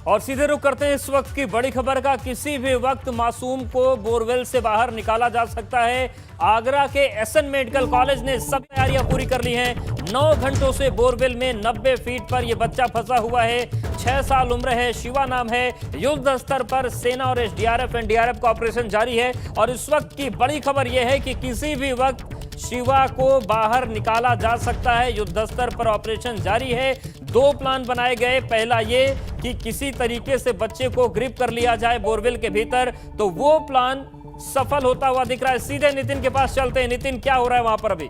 और सीधे रुख करते हैं इस वक्त की बड़ी खबर का। किसी भी वक्त मासूम को बोरवेल से बाहर निकाला जा सकता है। आगरा के एसएन मेडिकल कॉलेज ने सब तैयारियां पूरी कर ली हैं। 9 घंटों से बोरवेल में 90 फीट पर यह बच्चा फंसा हुआ है। 6 साल उम्र है, शिवा नाम है। युद्ध स्तर पर सेना और एसडीआरएफ एनडीआरएफ का ऑपरेशन जारी है और इस वक्त की बड़ी खबर यह है कि किसी भी वक्त शिवा को बाहर निकाला जा सकता है। युद्ध स्तर पर ऑपरेशन जारी है। 2 प्लान बनाए गए। पहला ये कि किसी तरीके से बच्चे को ग्रिप कर लिया जाए बोरवेल के भीतर, तो वो प्लान सफल होता हुआ दिख रहा है। सीधे नितिन के पास चलते हैं। नितिन, क्या हो रहा है वहां पर अभी?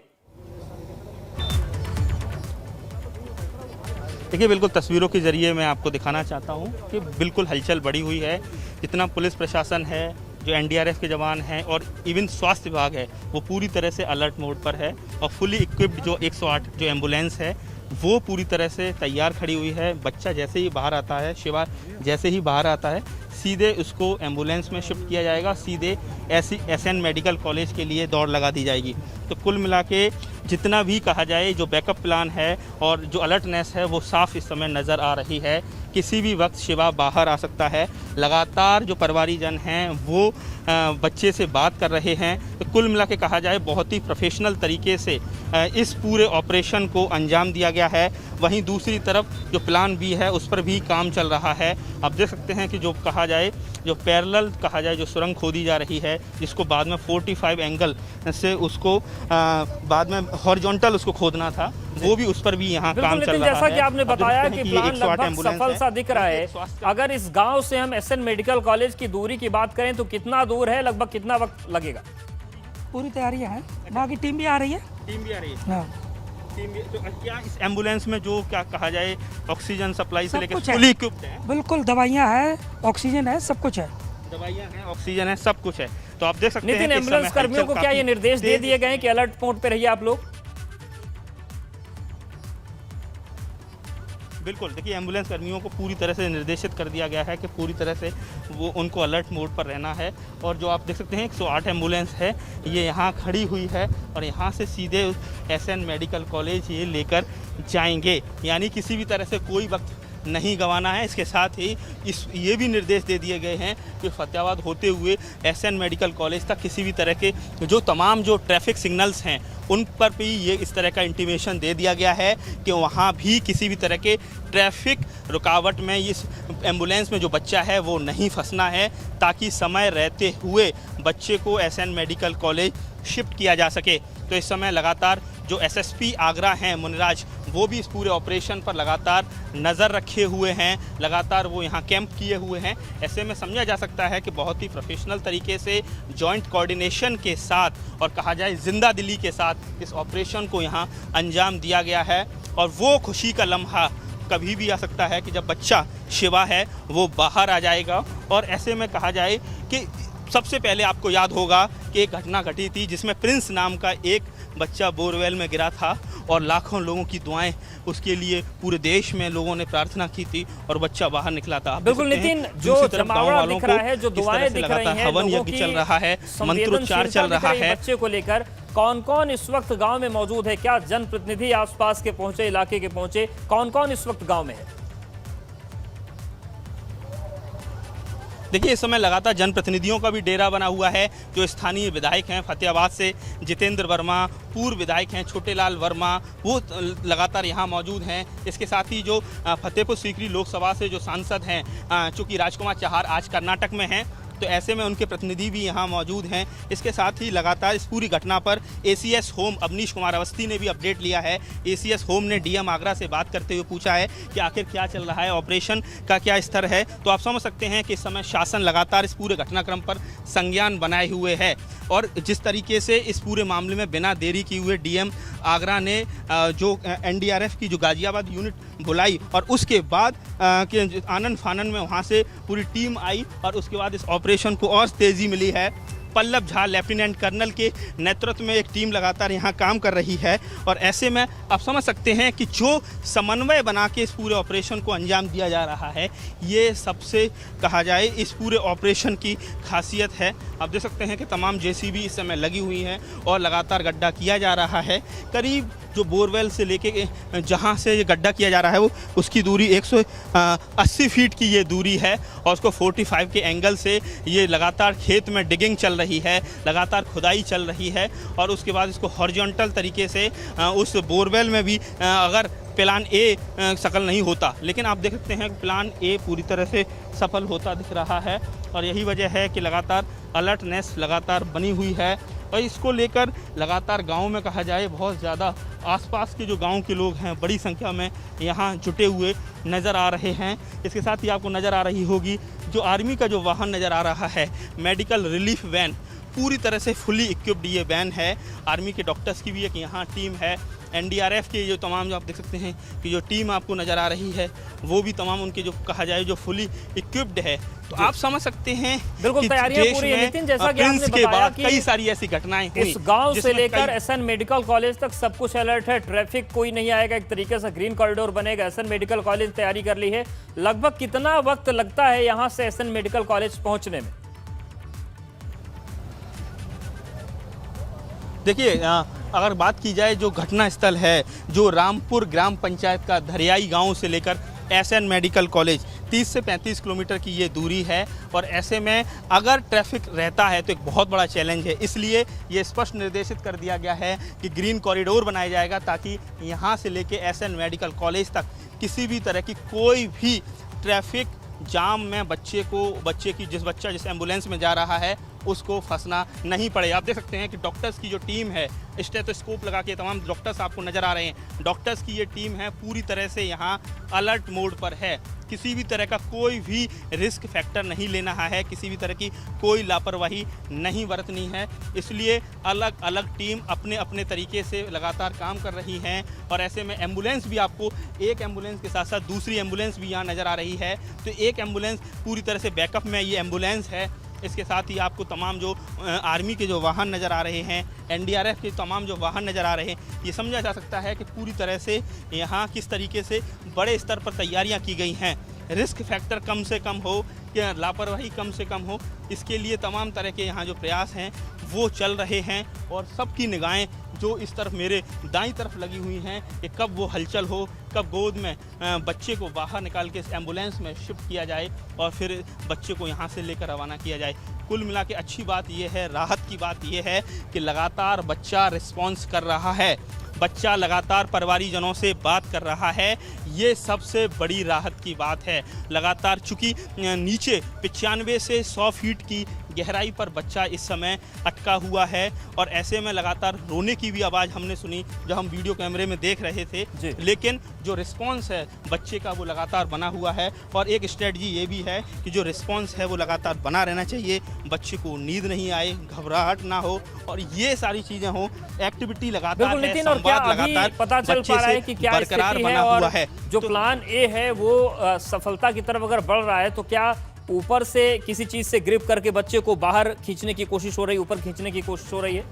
देखिए, बिल्कुल तस्वीरों के जरिए मैं आपको दिखाना चाहता हूं कि बिल्कुल हलचल बढ़ी हुई है। जितना पुलिस प्रशासन है, जो एनडीआरएफ के जवान हैं और इवन स्वास्थ्य विभाग है, वो पूरी तरह से अलर्ट मोड पर है और फुली इक्विप्ड जो 108 जो एम्बुलेंस है वो पूरी तरह से तैयार खड़ी हुई है। बच्चा जैसे ही बाहर आता है, शिवा जैसे ही बाहर आता है, सीधे उसको एम्बुलेंस में शिफ्ट किया जाएगा। सीधे एसएन मेडिकल कॉलेज के लिए दौड़ लगा दी जाएगी। तो कुल मिला के जितना भी कहा जाए, जो बैकअप प्लान है और जो अलर्टनेस है वो साफ इस समय नज़र आ रही है। किसी भी वक्त शिवा बाहर आ सकता है। लगातार जो परिवारीजन हैं वो बच्चे से बात कर रहे हैं। तो कुल मिला के कहा जाए, बहुत ही प्रोफेशनल तरीके से इस पूरे ऑपरेशन को अंजाम दिया गया है। वहीं दूसरी तरफ जो प्लान बी है उस पर भी काम चल रहा है। आप देख सकते हैं कि जो कहा जाए, जो पैरेलल कहा जाए, जो सुरंग खोदी जा रही है, जिसको बाद में 45 एंगल से उसको बाद में हॉरिजॉन्टल उसको खोदना था, वो भी उस पर भी यहाँ काम चल रहा है। जैसा कि आपने बताया कि प्लान लगभग सफल सा दिख रहा है। अगर इस गांव से हम एसएन मेडिकल कॉलेज की दूरी की बात करें तो कितना दूर है, लगभग कितना वक्त लगेगा? पूरी तैयारियां हैं, बाकी टीम भी आ रही है। टीम भी आ रही है। हाँ। तो क्या इस एम्बुलेंस में जो क्या कहा जाए, ऑक्सीजन सप्लाई से लेकर कुछ है। फुली इक्विप्ड है? बिल्कुल, दवाइयां हैं, ऑक्सीजन है, सब कुछ है। दवाइयां हैं, ऑक्सीजन है, सब कुछ है। तो आप देख सकते हैं नितिन, एम्बुलेंस कर्मियों को क्या ये निर्देश दे दिए गए हैं कि अलर्ट मोड पे रहिए आप लोग? बिल्कुल, देखिए, एम्बुलेंस कर्मियों को पूरी तरह से निर्देशित कर दिया गया है कि पूरी तरह से वो उनको अलर्ट मोड पर रहना है। और जो आप देख सकते हैं 108 एम्बुलेंस है, ये यहाँ खड़ी हुई है और यहाँ से सीधे एसएन मेडिकल कॉलेज ये लेकर जाएंगे। यानी किसी भी तरह से कोई वक्त नहीं गंवाना है। इसके साथ ही ये भी निर्देश दे दिए गए हैं कि फतेहाबाद होते हुए एसएन मेडिकल कॉलेज तक किसी भी तरह के जो तमाम जो ट्रैफिक सिग्नल्स हैं उन पर भी ये इस तरह का इंटीमेशन दे दिया गया है कि वहाँ भी किसी भी तरह के ट्रैफिक रुकावट में इस एम्बुलेंस में जो बच्चा है वो नहीं फंसना है, ताकि समय रहते हुए बच्चे को एसएन मेडिकल कॉलेज शिफ्ट किया जा सके। तो इस समय लगातार जो एसएसपी आगरा हैं मुनिराज, वो भी इस पूरे ऑपरेशन पर लगातार नज़र रखे हुए हैं। लगातार वो यहाँ कैंप किए हुए हैं। ऐसे में समझा जा सकता है कि बहुत ही प्रोफेशनल तरीके से जॉइंट कोऑर्डिनेशन के साथ और कहा जाए जिंदा दिली के साथ इस ऑपरेशन को यहाँ अंजाम दिया गया है। और वो खुशी का लम्हा कभी भी आ सकता है कि जब बच्चा शिवा है वो बाहर आ जाएगा। और ऐसे में कहा जाए कि सबसे पहले आपको याद होगा कि एक घटना घटी थी जिसमें प्रिंस नाम का एक बच्चा बोरवेल में गिरा था और लाखों लोगों की दुआएं उसके लिए, पूरे देश में लोगों ने प्रार्थना की थी और बच्चा बाहर निकला था। बिल्कुल नितिन, जो जमावड़ा दिख रहा है, जो दुआएं दिख रही हैं, हवन यज्ञ चल रहा है, मंत्रोच्चार चल रहा है। बच्चे को लेकर कौन कौन इस वक्त गांव में मौजूद है? क्या जनप्रतिनिधि आसपास के पहुंचे, इलाके के पहुंचे? कौन कौन इस वक्त गांव में है? देखिए, इस समय लगातार जनप्रतिनिधियों का भी डेरा बना हुआ है। जो स्थानीय विधायक हैं फतेहाबाद से, जितेंद्र वर्मा, पूर्व विधायक हैं छोटेलाल वर्मा, वो लगातार यहाँ मौजूद हैं। इसके साथ ही जो फतेहपुर सीकरी लोकसभा से जो सांसद हैं, चूँकि राजकुमार चहार आज कर्नाटक में हैं, तो ऐसे में उनके प्रतिनिधि भी यहाँ मौजूद हैं। इसके साथ ही लगातार इस पूरी घटना पर एसीएस होम अवनीश कुमार अवस्थी ने भी अपडेट लिया है। एसीएस होम ने डीएम आगरा से बात करते हुए पूछा है कि आखिर क्या चल रहा है, ऑपरेशन का क्या स्तर है। तो आप समझ सकते हैं कि इस समय शासन लगातार इस पूरे घटनाक्रम पर संज्ञान बनाए हुए है। और जिस तरीके से इस पूरे मामले में बिना देरी किए हुए डीएम आगरा ने जो एनडीआरएफ की जो गाजियाबाद यूनिट बुलाई और उसके बाद आनन फानन में वहाँ से पूरी टीम आई और उसके बाद इस ऑपरेशन को और तेज़ी मिली है। पल्लव झा लेफ्टिनेंट कर्नल के नेतृत्व में एक टीम लगातार यहाँ काम कर रही है। और ऐसे में आप समझ सकते हैं कि जो समन्वय बना के इस पूरे ऑपरेशन को अंजाम दिया जा रहा है, ये सबसे कहा जाए इस पूरे ऑपरेशन की खासियत है। आप देख सकते हैं कि तमाम जेसीबी इस समय लगी हुई हैं और लगातार गड्ढा किया जा रहा है। करीब जो बोरवेल से लेके जहाँ से ये गड्ढा किया जा रहा है वो उसकी दूरी 180 फीट की ये दूरी है और उसको 45 के एंगल से ये लगातार खेत में डिगिंग चल रही है, लगातार खुदाई चल रही है। और उसके बाद इसको हॉरिजॉन्टल तरीके से उस बोरवेल में भी अगर प्लान ए सफल नहीं होता, लेकिन आप देख सकते हैं कि प्लान ए पूरी तरह से सफल होता दिख रहा है। और यही वजह है कि लगातार अलर्टनेस लगातार बनी हुई है और इसको लेकर लगातार गांव में कहा जाए बहुत ज़्यादा आसपास के जो गांव के लोग हैं बड़ी संख्या में यहाँ जुटे हुए नज़र आ रहे हैं। इसके साथ ही आपको नज़र आ रही होगी जो आर्मी का जो वाहन नज़र आ रहा है, मेडिकल रिलीफ वैन, पूरी तरह से फुली इक्विप्ड ये वैन है। आर्मी के डॉक्टर्स की भी एक यहाँ टीम है। एनडीआरएफ के जो तमाम जो आप देख सकते हैं कि जो टीम आपको नज़र आ रही है वो भी तमाम उनके जो कहा जाए जो फुली इक्विप्ड है। तो आप समझ सकते हैं बिल्कुल तैयारियां पूरी है। नितिन, जैसा कि आपने के बताया बाद कि कई सारी ऐसी घटनाएं हुई, इस गांव से लेकर एसएन मेडिकल कॉलेज तक सब कुछ अलर्ट है। ट्रैफिक कोई नहीं आएगा, एक तरीके से ग्रीन कॉरिडोर बनेगा। एसएन मेडिकल कॉलेज तैयारी कर ली है। लगभग कितना वक्त लगता है यहां से एसएन मेडिकल कॉलेज पहुंचने में? देखिए, अगर बात की जाए जो घटना स्थल है, जो रामपुर ग्राम पंचायत का धरियाई गांव से लेकर एसएन मेडिकल कॉलेज 30 से 35 किलोमीटर की ये दूरी है। और ऐसे में अगर ट्रैफिक रहता है तो एक बहुत बड़ा चैलेंज है। इसलिए ये स्पष्ट निर्देशित कर दिया गया है कि ग्रीन कॉरिडोर बनाया जाएगा ताकि यहाँ से लेके एसएन मेडिकल कॉलेज तक किसी भी तरह की कोई भी ट्रैफिक जाम में जिस एम्बुलेंस में जा रहा है उसको फंसना नहीं पड़े। आप देख सकते हैं कि डॉक्टर्स की जो टीम है, स्टेथोस्कोप लगा के तमाम डॉक्टर्स आपको नज़र आ रहे हैं। डॉक्टर्स की ये टीम है पूरी तरह से यहाँ अलर्ट मोड पर है। किसी भी तरह का कोई भी रिस्क फैक्टर नहीं लेना है, किसी भी तरह की कोई लापरवाही नहीं बरतनी है। इसलिए अलग अलग टीम अपने अपने तरीके से लगातार काम कर रही हैं। और ऐसे में एम्बुलेंस भी आपको एक एम्बुलेंस के साथ साथ दूसरी एम्बुलेंस भी यहाँ नज़र आ रही है। तो एक एम्बुलेंस पूरी तरह से बैकअप में ये एम्बुलेंस है। इसके साथ ही आपको तमाम जो आर्मी के जो वाहन नज़र आ रहे हैं, एनडीआरएफ के तमाम जो वाहन नज़र आ रहे हैं, ये समझा जा सकता है कि पूरी तरह से यहाँ किस तरीके से बड़े स्तर पर तैयारियाँ की गई हैं। रिस्क फैक्टर कम से कम हो, कि लापरवाही कम से कम हो, इसके लिए तमाम तरह के यहाँ जो प्रयास हैं वो चल रहे हैं। और सबकी निगाहें जो इस तरफ मेरे दाईं तरफ लगी हुई हैं कि कब वो हलचल हो, कब गोद में बच्चे को बाहर निकाल के इस एम्बुलेंस में शिफ्ट किया जाए और फिर बच्चे को यहाँ से लेकर रवाना किया जाए। कुल मिला के अच्छी बात यह है, राहत की बात यह है कि लगातार बच्चा रिस्पॉन्स कर रहा है, बच्चा लगातार परिवारीजनों से बात कर रहा है। ये सबसे बड़ी राहत की बात है। लगातार चूँकि नीचे 95 से 100 फीट की गहराई पर बच्चा इस समय अटका हुआ है और ऐसे में लगातार रोने की भी आवाज़ हमने सुनी जब हम वीडियो कैमरे में देख रहे थे। लेकिन जो रिस्पांस है बच्चे का वो लगातार बना हुआ है। और एक स्ट्रेटजी ये भी है कि जो रिस्पांस है वो लगातार बना रहना चाहिए, बच्चे को नींद नहीं आए, घबराहट ना हो और ये सारी चीज़ें हो। एक्टिविटी लगातार है, संवाद लगातार पता चल पा रहा है कि क्या बरकरार बना हुआ है। जो प्लान ए है वो सफलता की तरफ अगर बढ़ रहा है तो क्या ऊपर से किसी चीज से ग्रिप करके बच्चे को बाहर खींचने की कोशिश हो रही है, ऊपर खींचने की कोशिश हो रही है?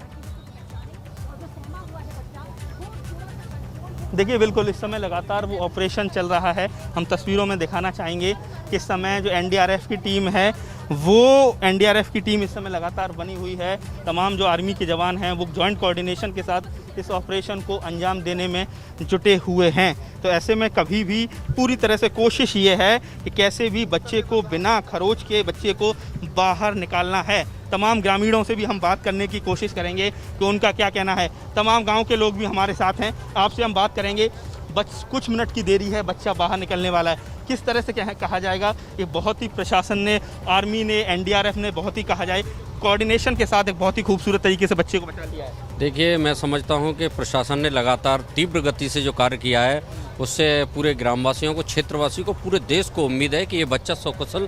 देखिए, बिल्कुल इस समय लगातार वो ऑपरेशन चल रहा है। हम तस्वीरों में दिखाना चाहेंगे कि इस समय जो एनडीआरएफ की टीम है वो एनडीआरएफ की टीम इस समय लगातार बनी हुई है। तमाम जो आर्मी के जवान हैं वो जॉइंट कोऑर्डिनेशन के साथ इस ऑपरेशन को अंजाम देने में जुटे हुए हैं। तो ऐसे में कभी भी पूरी तरह से कोशिश ये है कि कैसे भी बच्चे को बिना खरोच के बच्चे को बाहर निकालना है। तमाम ग्रामीणों से भी हम बात करने की कोशिश करेंगे कि उनका क्या कहना है। तमाम गांव के लोग भी हमारे साथ हैं, आपसे हम बात करेंगे। बस कुछ मिनट की देरी है, बच्चा बाहर निकलने वाला है। किस तरह से कहा जाएगा कि बहुत ही प्रशासन ने, आर्मी ने, एनडीआरएफ ने बहुत ही कहा जाए कोऑर्डिनेशन के साथ एक बहुत ही खूबसूरत तरीके से बच्चे को बचा लिया है। देखिए, मैं समझता हूं कि प्रशासन ने लगातार तीव्र गति से जो कार्य किया है उससे पूरे ग्रामवासियों को, क्षेत्रवासियों को, पूरे देश को उम्मीद है कि ये बच्चा सकुशल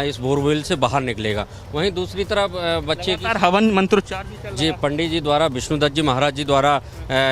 इस बोरवेल से बाहर निकलेगा। वहीं दूसरी तरफ बच्चे की हवन मंत्रोच्चार भी चल जी पंडित जी द्वारा, विष्णुदत्त जी महाराज जी द्वारा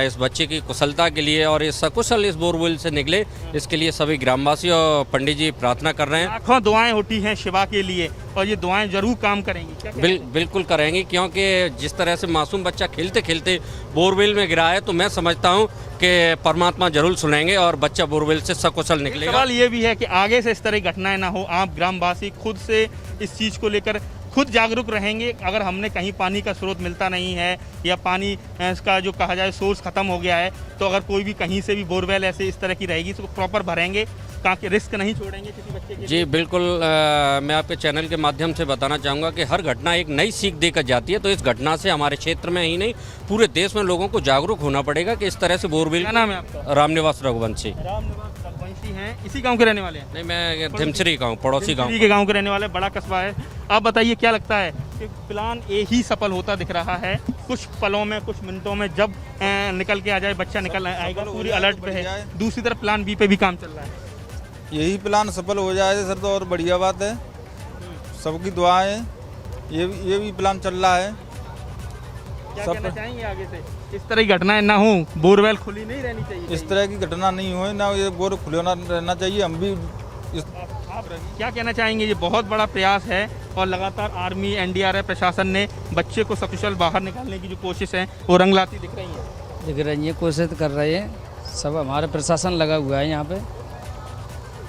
इस बच्चे की कुशलता के लिए और इस सकुशल इस बोरवेल से निकले, इसके लिए सभी ग्रामवासी और पंडित जी प्रार्थना कर रहे हैं। लाखों दुआएं होती हैं शिवा के लिए और ये दुआएं जरूर काम करेंगी। क्या कहते हैं? बिल्कुल करेंगे, क्योंकि जिस तरह से मासूम बच्चा खेलते खेलते बोरवेल में गिरा है, तो मैं समझता हूं कि परमात्मा जरूर सुनेंगे और बच्चा बोरवेल से सकुशल निकलेगा। सवाल ये भी है कि आगे से इस तरह की घटनाएं ना हो, आप ग्रामवासी खुद से इस चीज़ को लेकर खुद जागरूक रहेंगे। अगर हमने कहीं पानी का स्रोत मिलता नहीं है या पानी इसका जो कहा जाए सोर्स ख़त्म हो गया है, तो अगर कोई भी कहीं से भी बोरवेल ऐसे इस तरह की रहेगी तो प्रॉपर भरेंगे, ताकि रिस्क नहीं छोड़ेंगे किसी बच्चे के। जी बिल्कुल, मैं आपके चैनल के माध्यम से बताना चाहूँगा कि हर घटना एक नई सीख देकर जाती है, तो इस घटना से हमारे क्षेत्र में ही नहीं पूरे देश में लोगों को जागरूक होना पड़ेगा कि इस तरह से बोरवेल। क्या नाम है आपका? रामनिवास रघुवंशी। रामनिवास रघुवंशी हैं, इसी गांव के रहने वाले हैं? नहीं, मैं धमसरी का हूँ, पड़ोसी गाँव के गांव के रहने वाले, बड़ा कस्बा है। आप बताइए क्या लगता है कि प्लान ए ही सफल होता दिख रहा है? कुछ पलों में, कुछ मिनटों में जब निकल के आ जाए, बच्चा निकल आएगा, पूरी अलर्ट पे है। दूसरी तरफ प्लान बी पे भी काम चल रहा है। यही प्लान सफल हो जाए सर तो और बढ़िया बात है, सबकी दुआएं। ये भी प्लान चल रहा है। क्या कहना चाहेंगे आगे से? इस तरह की घटनाएं ना हो, बोरवेल खुली नहीं रहनी चाहिए। इस तरह की घटना नहीं हो ना, ये बोर खुला रहना चाहिए। हम भी आप क्या कहना चाहेंगे? ये बहुत बड़ा प्रयास है और लगातार आर्मी, एनडीआरएफ, प्रशासन ने बच्चे को सकुशल बाहर निकालने की जो कोशिश है वो रंग लाती दिख रही है। कोशिश कर रहे हैं सब, हमारे प्रशासन लगा हुआ है यहाँ पे।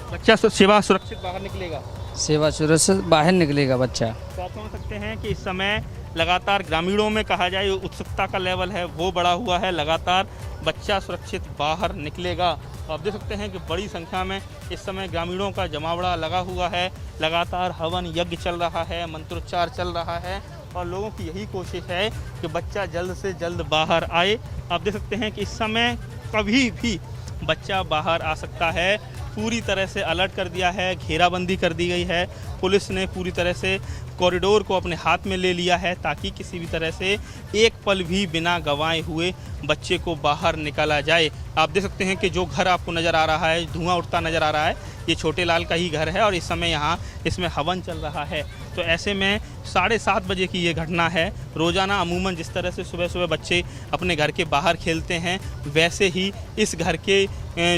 बच्चा सेवा सुरक्षित बाहर निकलेगा, सेवा सुरक्षित बाहर निकलेगा बच्चा। तो आप समझ सकते हैं कि इस समय लगातार ग्रामीणों में कहा जाए उत्सुकता का लेवल है वो बढ़ा हुआ है। लगातार बच्चा सुरक्षित बाहर निकलेगा। आप देख सकते हैं कि बड़ी संख्या में इस समय ग्रामीणों का जमावड़ा लगा हुआ है। लगातार हवन यज्ञ चल रहा है, मंत्रोच्चार चल रहा है और लोगों की यही कोशिश है कि बच्चा जल्द से जल्द बाहर आए। आप देख सकते हैं कि इस समय कभी भी बच्चा बाहर आ सकता है। पूरी तरह से अलर्ट कर दिया है, घेराबंदी कर दी गई है। पुलिस ने पूरी तरह से कॉरिडोर को अपने हाथ में ले लिया है ताकि किसी भी तरह से एक पल भी बिना गंवाए हुए बच्चे को बाहर निकाला जाए। आप देख सकते हैं कि जो घर आपको नज़र आ रहा है, धुआं उठता नज़र आ रहा है, ये छोटे लाल का ही घर है और इस समय यहाँ इसमें हवन चल रहा है। तो ऐसे में 7:30 बजे की ये घटना है। रोज़ाना अमूमन जिस तरह से सुबह सुबह बच्चे अपने घर के बाहर खेलते हैं, वैसे ही इस घर के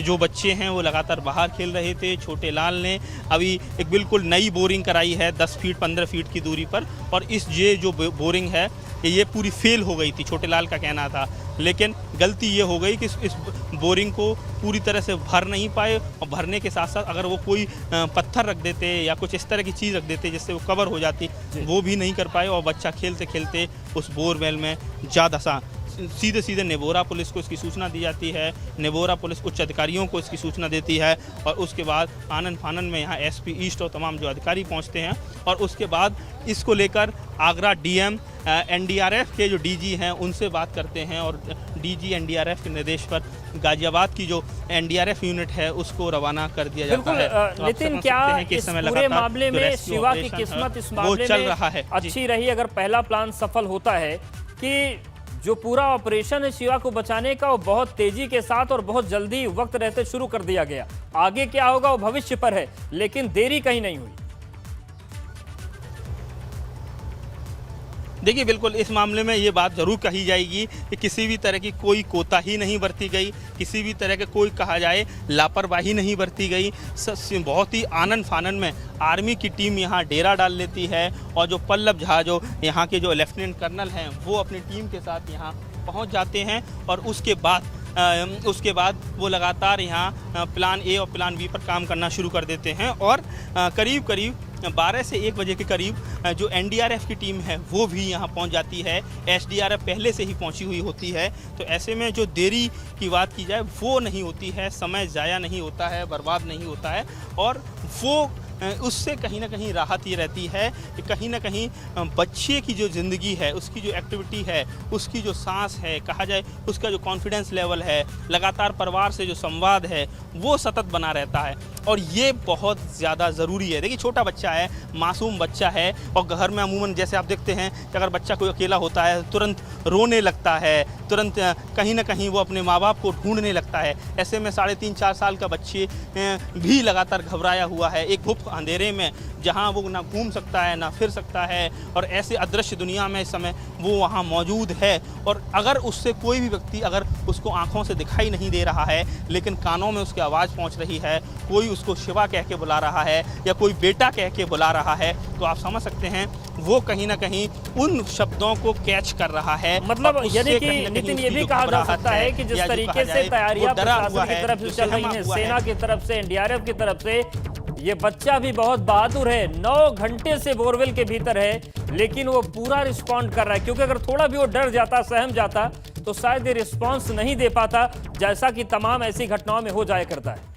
जो बच्चे हैं वो लगातार बाहर खेल रहे थे। छोटे लाल ने अभी एक बिल्कुल नई बोरिंग कराई है 10 फीट 15 फीट की दूरी पर, और ये जो बोरिंग है ये पूरी फेल हो गई थी, छोटे लाल का कहना था। लेकिन गलती ये हो गई कि इस बोरिंग को पूरी तरह से भर नहीं पाए और भरने के साथ साथ अगर वो कोई पत्थर रख देते या कुछ इस तरह की चीज़ रख देते जिससे वो कवर हो जाती, वो भी नहीं कर पाए और बच्चा खेलते खेलते उस बोरवेल में जा धंसा। सीधे सीधे नेबोरा पुलिस को इसकी सूचना दी जाती है। नेबोरा पुलिस उच्च अधिकारियों को इसकी सूचना देती है और उसके बाद आनन फानन में यहाँ एसपी ईस्ट और तमाम जो अधिकारी पहुँचते हैं और उसके बाद इसको लेकर आगरा डीएम, एनडीआरएफ के जो डीजी हैं उनसे बात करते हैं और डीजी एनडीआरएफ के निर्देश पर गाजियाबाद की जो एनडीआरएफ यूनिट है उसको रवाना कर दिया जाता है। बिल्कुल नितिन, क्या इस पूरे मामले में शिवा की किस्मत इस मामले चल में रहा है अच्छी रही? अगर पहला प्लान सफल होता है कि जो पूरा ऑपरेशन है शिवा को बचाने का वो बहुत तेजी के साथ और बहुत जल्दी वक्त रहते शुरू कर दिया गया, आगे क्या होगा वो भविष्य पर है, लेकिन देरी कहीं नहीं हुई। देखिए बिल्कुल इस मामले में ये बात ज़रूर कही जाएगी कि किसी भी तरह की कोई कोताही नहीं बरती गई, किसी भी तरह के कोई कहा जाए लापरवाही नहीं बरती गई। बहुत ही आनन फानन में आर्मी की टीम यहाँ डेरा डाल लेती है और जो पल्लव झा जो यहाँ के जो लेफ्टिनेंट कर्नल हैं वो अपनी टीम के साथ यहाँ पहुँच जाते हैं और उसके बाद वो लगातार यहाँ प्लान ए और प्लान बी पर काम करना शुरू कर देते हैं और करीब 12 से 1 बजे के करीब जो एनडीआरएफ की टीम है वो भी यहाँ पहुँच जाती है। एसडीआरएफ पहले से ही पहुँची हुई होती है। तो ऐसे में जो देरी की बात की जाए वो नहीं होती है, समय ज़ाया नहीं होता है, बर्बाद नहीं होता है और वो उससे कहीं ना कहीं राहत ये रहती है कि कहीं ना कहीं बच्चे की जो ज़िंदगी है, उसकी जो एक्टिविटी है, उसकी जो सांस है, कहा जाए उसका जो कॉन्फिडेंस लेवल है, लगातार परिवार से जो संवाद है वो सतत बना रहता है और ये बहुत ज़्यादा ज़रूरी है। देखिए छोटा बच्चा है, मासूम बच्चा है और घर में अमूमन जैसे आप देखते हैं कि अगर बच्चा कोई अकेला होता है तुरंत रोने लगता है, तुरंत कहीं ना कहीं वो अपने माँ बाप को ढूंढने लगता है। ऐसे में 3.5-4 साल का बच्चे भी लगातार घबराया हुआ है एक गुप्त अंधेरे में, जहाँ वो ना घूम सकता है ना फिर सकता है और ऐसे अदृश्य दुनिया में इस समय वो वहाँ मौजूद है। और अगर उससे कोई भी व्यक्ति अगर उसको आँखों से दिखाई नहीं दे रहा है लेकिन कानों में उसकी आवाज़ पहुँच रही है, कोई उसको शिवा कह के बुला रहा है या कोई बेटा कह के बुला रहा है, तो आप समझ सकते हैं वो कहीं ना कहीं उन शब्दों को कैच कर रहा है। मतलब यानी कि नितिन ये भी कहा जा सकता है कि जिस तरीके से तैयारियां प्रशासन की तरफ से चल रही हैं, सेना की तरफ से, एनडीआरएफ की तरफ से, ये बच्चा भी बहुत बहादुर है। 9 घंटे से बोरवेल के भीतर है लेकिन वो पूरा रिस्पॉन्ड कर रहा है, क्योंकि अगर थोड़ा भी वो डर जाता, सहम जाता तो शायद ये रिस्पॉन्स नहीं दे पाता, जैसा कि तमाम ऐसी घटनाओं में हो जाया करता है।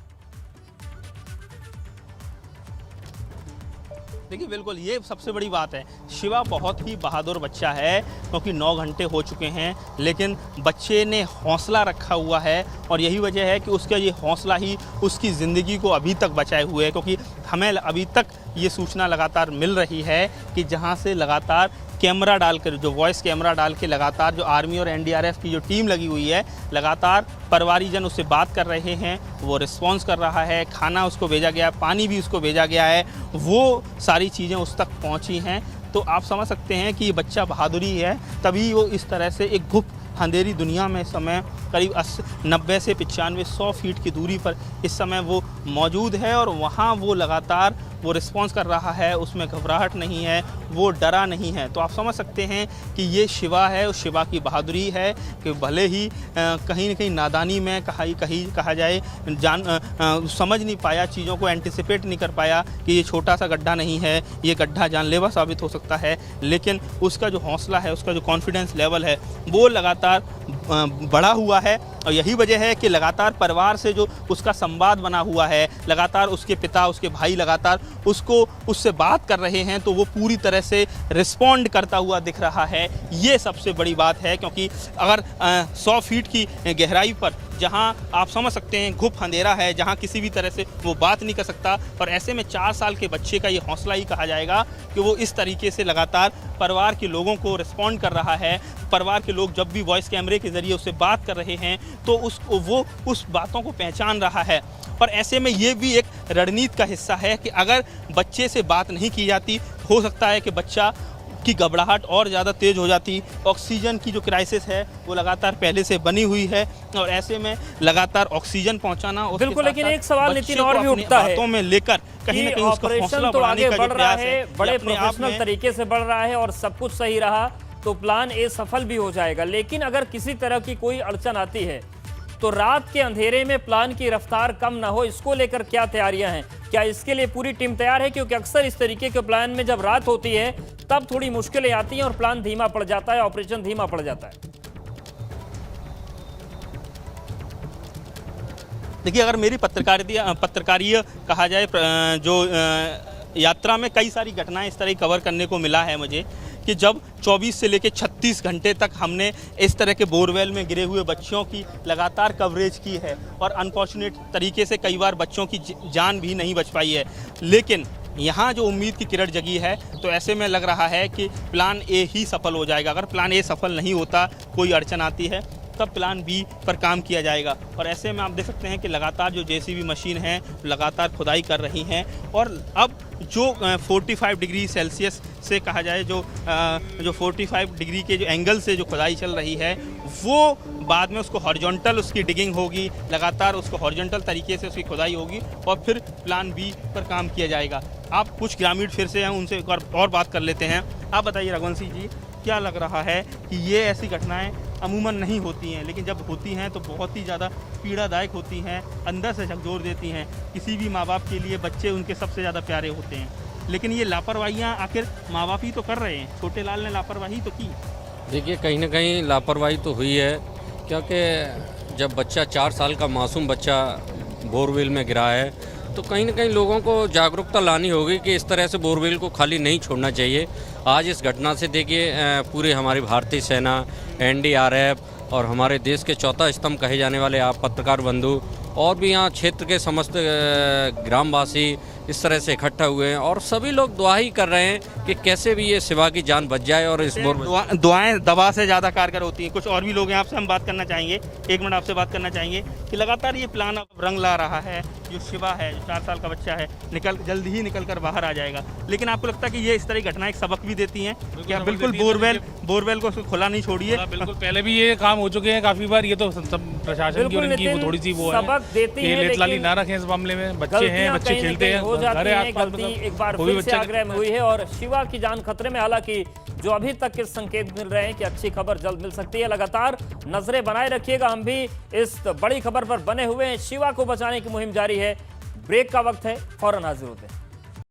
देखिए बिल्कुल ये सबसे बड़ी बात है, शिवा बहुत ही बहादुर बच्चा है क्योंकि 9 घंटे हो चुके हैं लेकिन बच्चे ने हौसला रखा हुआ है और यही वजह है कि उसका ये हौसला ही उसकी ज़िंदगी को अभी तक बचाए हुए है। क्योंकि हमें अभी तक ये सूचना लगातार मिल रही है कि जहाँ से लगातार कैमरा डालकर, जो वॉइस कैमरा डाल के लगातार जो आर्मी और एनडीआरएफ की जो टीम लगी हुई है, लगातार परिवारीजन उससे बात कर रहे हैं, वो रिस्पॉन्स कर रहा है, खाना उसको भेजा गया, पानी भी उसको भेजा गया है, वो सारी चीज़ें उस तक पहुंची हैं। तो आप समझ सकते हैं कि ये बच्चा बहादुरी है, तभी वो इस तरह से एक गुप्त अंधेरी दुनिया में इस समय करीब 90 से 95 100 फीट की दूरी पर इस समय वो मौजूद है और वहाँ वो लगातार वो रिस्पॉन्स कर रहा है, उसमें घबराहट नहीं है, वो डरा नहीं है। तो आप समझ सकते हैं कि ये शिवा है, उस शिवा की बहादुरी है कि भले ही कहीं न कहीं नादानी में कहा जाए, समझ नहीं पाया, चीज़ों को एंटिसिपेट नहीं कर पाया कि ये छोटा सा गड्ढा नहीं है, ये गड्ढा जानलेवा साबित हो सकता है, लेकिन उसका जो हौसला है, उसका जो कॉन्फिडेंस लेवल है वो लगातार बढ़ा हुआ है। और यही वजह है कि लगातार परिवार से जो उसका संवाद बना हुआ है, लगातार उसके पिता, उसके भाई लगातार उससे बात कर रहे हैं, तो वो पूरी तरह से रिस्पॉन्ड करता हुआ दिख रहा है। ये सबसे बड़ी बात है क्योंकि अगर 100 फीट की गहराई पर जहां आप समझ सकते हैं गुप्त अंधेरा है, जहां किसी भी तरह से वो बात नहीं कर सकता, और ऐसे में 4 साल के बच्चे का ये हौसला ही कहा जाएगा कि वो इस तरीके से लगातार परिवार के लोगों को रिस्पॉन्ड कर रहा है। परिवार के लोग जब भी वॉइस कैमरे के ज़रिए उससे बात कर रहे हैं तो वो उस बातों को पहचान रहा है। और ऐसे में ये भी एक रणनीति का हिस्सा है कि अगर बच्चे से बात नहीं की जाती, हो सकता है कि बच्चा की घबराहट और ज़्यादा तेज़ हो जाती। ऑक्सीजन की जो क्राइसिस है वो लगातार पहले से बनी हुई है और ऐसे में लगातार ऑक्सीजन पहुंचाना, बिल्कुल। लेकिन एक सवाल नितिन और भी उठता है, बातों में लेकर कहीं ना कहीं उसका हौसला तो बढ़ाने आगे का बढ़ जो रहा प्रयास है, बड़े प्रोफेशनल तरीके से बढ़ रहा है और सब कुछ सही रहा तो प्लान ए सफल भी हो जाएगा। लेकिन अगर किसी तरह की कोई अड़चन आती है तो रात के अंधेरे में प्लान की रफ्तार कम ना हो, इसको लेकर क्या तैयारियां हैं? क्या इसके लिए पूरी टीम तैयार है? क्योंकि अक्सर इस तरीके के प्लान में जब रात होती है तब थोड़ी मुश्किलें आती हैं और प्लान धीमा पड़ जाता है, ऑपरेशन धीमा पड़ जाता है। देखिए, अगर मेरी पत्रकारीय कहा जाए, जो यात्रा में कई सारी घटनाएं इस तरह कवर करने को मिला है मुझे कि जब 24 से लेकर 36 घंटे तक हमने इस तरह के बोरवेल में गिरे हुए बच्चों की लगातार कवरेज की है और अनफॉर्चुनेट तरीके से कई बार बच्चों की जान भी नहीं बच पाई है, लेकिन यहाँ जो उम्मीद की किरण जगी है तो ऐसे में लग रहा है कि प्लान ए ही सफल हो जाएगा। अगर प्लान ए सफल नहीं होता, कोई अड़चन आती है, तब प्लान बी पर काम किया जाएगा। और ऐसे में आप देख सकते हैं कि लगातार जो जेसीबी मशीन है लगातार खुदाई कर रही हैं और अब जो 45 डिग्री सेल्सियस से कहा जाए, जो 45 डिग्री के जो एंगल से जो खुदाई चल रही है वो बाद में उसको हॉरिजॉन्टल उसकी डिगिंग होगी, लगातार उसको हॉरिजॉन्टल तरीके से उसकी खुदाई होगी और फिर प्लान बी पर काम किया जाएगा। आप कुछ ग्रामीण फिर से हैं, उनसे एक और बात कर लेते हैं। आप बताइए रघुवंशी जी, क्या लग रहा है कि ये ऐसी घटनाएं अमूमन नहीं होती हैं, लेकिन जब होती हैं तो बहुत ही ज़्यादा पीड़ादायक होती हैं, अंदर से झकझोर देती हैं। किसी भी माँ बाप के लिए बच्चे उनके सबसे ज़्यादा प्यारे होते हैं, लेकिन ये लापरवाहियाँ आखिर माँ बाप ही तो कर रहे हैं। छोटे लाल ने लापरवाही तो की। देखिए, कहीं ना कहीं लापरवाही तो हुई है, क्योंकि जब बच्चा 4 साल का मासूम बच्चा बोरवेल में गिरा है तो कहीं ना कहीं लोगों को जागरूकता लानी होगी कि इस तरह से बोरवेल को खाली नहीं छोड़ना चाहिए। आज इस घटना से देखिए पूरे हमारी भारतीय सेना, एनडीआरएफ और हमारे देश के चौथा स्तंभ कहे जाने वाले आप पत्रकार बंधु और भी यहाँ क्षेत्र के समस्त ग्रामवासी इस तरह से इकट्ठा हुए हैं और सभी लोग दुआ ही कर रहे हैं कि कैसे भी ये शिवा की जान बच जाए और इस बोरवेल दुआएं दवा से ज़्यादा कारगर होती हैं। कुछ और भी लोग हैं, आपसे हम बात करना चाहेंगे। एक मिनट आपसे बात करना चाहेंगे कि लगातार ये प्लान अब रंग ला रहा है। जो शिवा है, जो 4 साल का बच्चा है, जल्द ही निकल कर बाहर आ जाएगा। लेकिन आपको लगता है कि ये इस तरह की घटनाएं एक सबक भी देती हैं कि आप बिल्कुल बोरवेल को खुला नहीं छोड़िए? बिल्कुल, पहले भी ये काम हो चुके हैं काफी बार। ये तो सब प्रशासन की और इनकी वो थोड़ी सी वो सबक देती है, लेटलाली लेकिन ना रखें इस मामले में। बच्चे हैं, बच्चे खेलते हैं, हो जाती घर है हैं, आसपास, गलती मतलब एक बार कोई फिर से बच्चा आगरा में हुई है और शिवा की जान खतरे में। हालांकि जो अभी तक के संकेत मिल रहे हैं कि अच्छी खबर जल्द मिल सकती है। लगातार नजरें बनाए रखिएगा, हम भी इस बड़ी खबर पर बने हुए हैं। शिवा को बचाने की मुहिम जारी है। ब्रेक का वक्त है, फौरन हाजिर होते हैं।